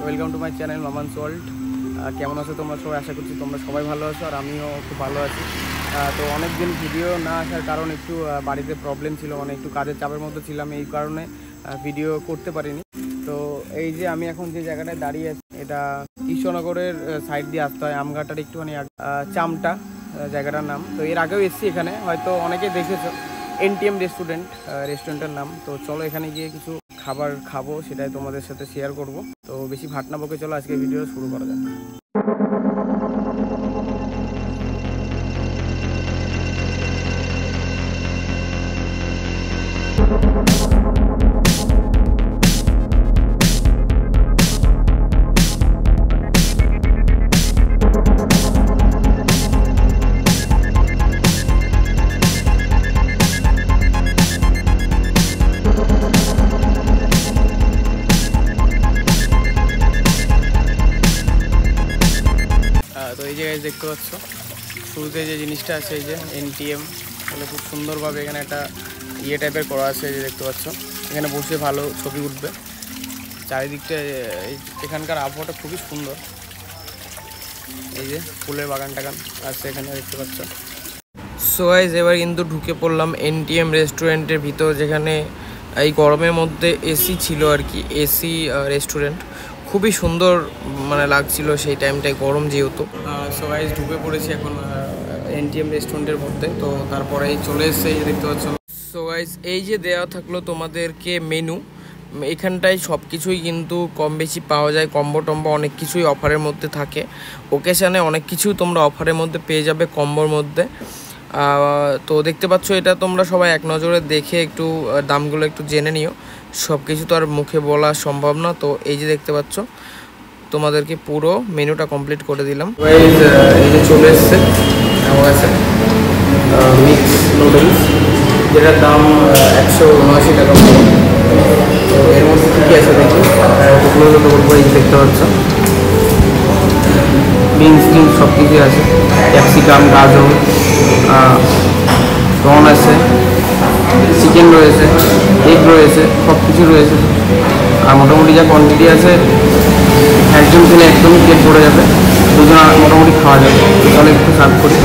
Welcome to my channel Maman's world. কেমন আছো তোমরা সবাই? আশা করছি তোমরা সবাই ভালো আছো, আর আমিও খুব ভালো আছি। তো অনেক দিন ভিডিও না আসার কারণ একটু বাড়িতে প্রবলেম ছিল, মানে একটু কাজের চাপের মধ্যে ছিলাম, এই কারণে ভিডিও করতে পারিনি। তো এই যে আমি এখন যে জায়গাটায় দাঁড়িয়ে আছি, এটা কৃষ্ণনগরের সাইড দিয়ে আসতে হয়, আমঘাটার একটুখানি চামটা জায়গাটার নাম। তো এর আগেও এসেছি এখানে, হয়তো অনেকে দেখেছো, এনটিএম রেস্টুরেন্টের নাম। তো চলো এখানে গিয়ে কিছু খাবার খাবো, সেটাই তোমাদের সাথে শেয়ার করব। তো বেশি ভাট না বকে চলো আজকে ভিডিওটা শুরু করা যাক। তো এই জায়গায় দেখতে পাচ্ছ শুরুতে যে জিনিসটা আছে, এই যে এনটিএম, তাহলে খুব সুন্দরভাবে এখানে একটা টাইপের করা আছে, যে দেখতে পাচ্ছ এখানে বসে ভালো ছবি উঠবে। চারিদিকটা এখানকার আবহাওয়াটা খুবই সুন্দর, এই যে ফুলের বাগান টাগান আছে এখানে দেখতে পাচ্ছ। সো গাইস, এবার কিন্তু ঢুকে পড়লাম এনটিএম রেস্টুরেন্টের ভিতর, যেখানে এই গরমের মধ্যে এসি ছিল আর কি, এসি রেস্টুরেন্ট। খুবই সুন্দর মানে লাগছিল সেই টাইমটায়, গরম যেহেতু। সো গাইস, ঢুকে পড়েছি এখন এনটিএম রেস্টুরেন্টের মধ্যে। তো তারপরে চলে এসছে, এই দেখতে পাচ্ছ। সো গাইস, এই যে দেওয়া থাকলো তোমাদেরকে মেনু, এখানটায় সব কিছুই কিন্তু কম বেশি পাওয়া যায়, কম্বো টম্বো অনেক কিছুই অফারের মধ্যে থাকে। ওকেশানে অনেক কিছুই তোমরা অফারের মধ্যে পেয়ে যাবে কম্বোর মধ্যে। তো দেখতে পাচ্ছ, এটা তোমরা সবাই এক নজরে দেখে একটু দামগুলো একটু জেনে নিও, সব কিছু তো আর মুখে বলা সম্ভব না। তো এই যে দেখতে পাচ্ছ, তোমাদেরকে পুরো মেনুটা কমপ্লিট করে দিলাম। এই যে চলে এসছে আমার কাছে মিক্স নুডলস, যেটার দাম 179 টাকা। তো এর মধ্যে কী কী আছে দেখি, ওগুলো তো বলবো। এই দেখতে পাচ্ছ বিনস টিনস সব কিছুই আছে, ক্যাপসিকাম, গাজর, প্রন আছে, চিকেন রয়েছে, এগ রয়েছে, সব কিছু রয়েছে। আর মোটামুটি যা কোয়ান্টিটি আছে, একজন খেলে একদমই পেট ভরে যাবে, দুজন মোটামুটি খাওয়া যাবে। তাহলে একটু সার্ভ করি।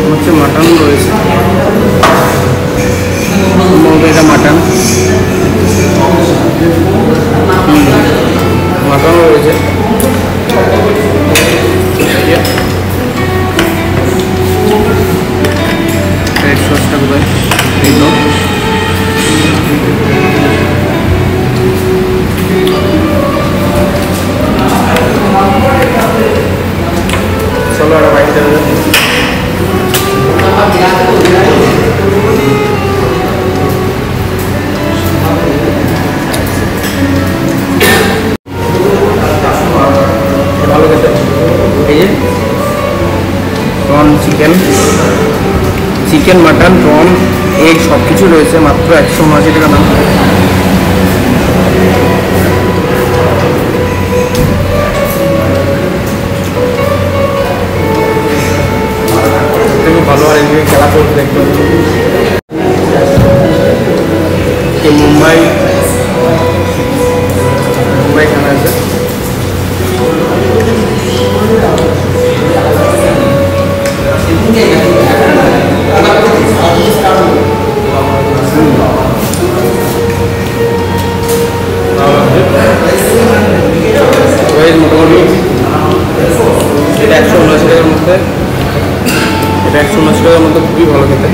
হচ্ছে মাটন রয়েছে, এটা মাটন রয়েছে, রেড সসটা কোথায়, এই তো। চলো আর বাইরে যাবে। ভালো খেতে। এই যে prawn, chicken, mutton, prawn, egg সব কিছু রয়েছে, মাত্র 179 টাকা দাম। ভালো, আর এদিকে খেলা চলছে দেখতে। মুম্বাই খেলা আছে। মোটামুটি এটা 179 টাকার মধ্যে, এটা 179 টাকার মধ্যে খুবই ভালো খেতে।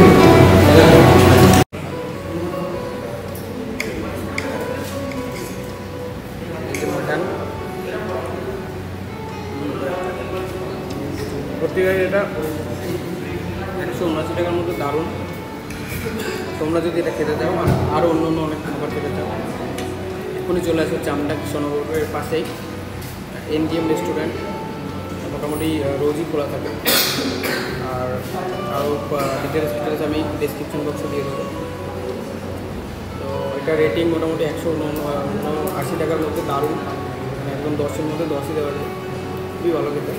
সত্যিকার এটা 179 টাকার মধ্যে দারুণ। তোমরা যদি এটা খেতে চাও, আরও অন্য অন্য অনেক খাবার খেতে চাও, এখনই চলে আসো চামটা কৃষ্ণনগরের পাশেই এনটিএম রেস্টুরেন্ট। মোটামুটি রোজই খোলা থাকে, আর আরও ডিটেলস আমি ডেসক্রিপশন বক্সে দিয়ে দেবো। তো এটা রেটিং মোটামুটি 180 টাকার মধ্যে, দারুণ, মানে একদম 10-এর মধ্যে 10ই দেওয়া যায়, খুবই ভালো খেতে।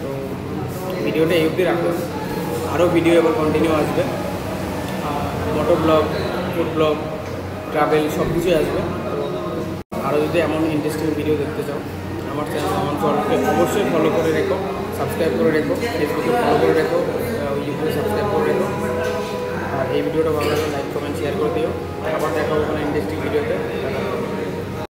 তো ভিডিওটা এই অবধি রাখলাম, আরও ভিডিও এবার কন্টিনিউ আসবে, মোটো ব্লগ, ফুড ব্লগ, ট্রাভেল সব কিছুই আসবে। তো আরও যদি এমন ইন্টারেস্টিং ভিডিও দেখতে চাও আমার চ্যানেল আমার চ্যানেলকে অবশ্যই ফলো করে রেখো, সাবস্ক্রাইব করে রেখো, ফেসবুকে ফলো করে রেখো, ইউটিউবে সাবস্ক্রাইব করে রেখো। আর এই ভিডিওটা ভালো লাগলে লাইক কমেন্ট শেয়ার করে দিও। আবার দেখা হবে কোনো ইন্টারেস্টিং ভিডিওতে।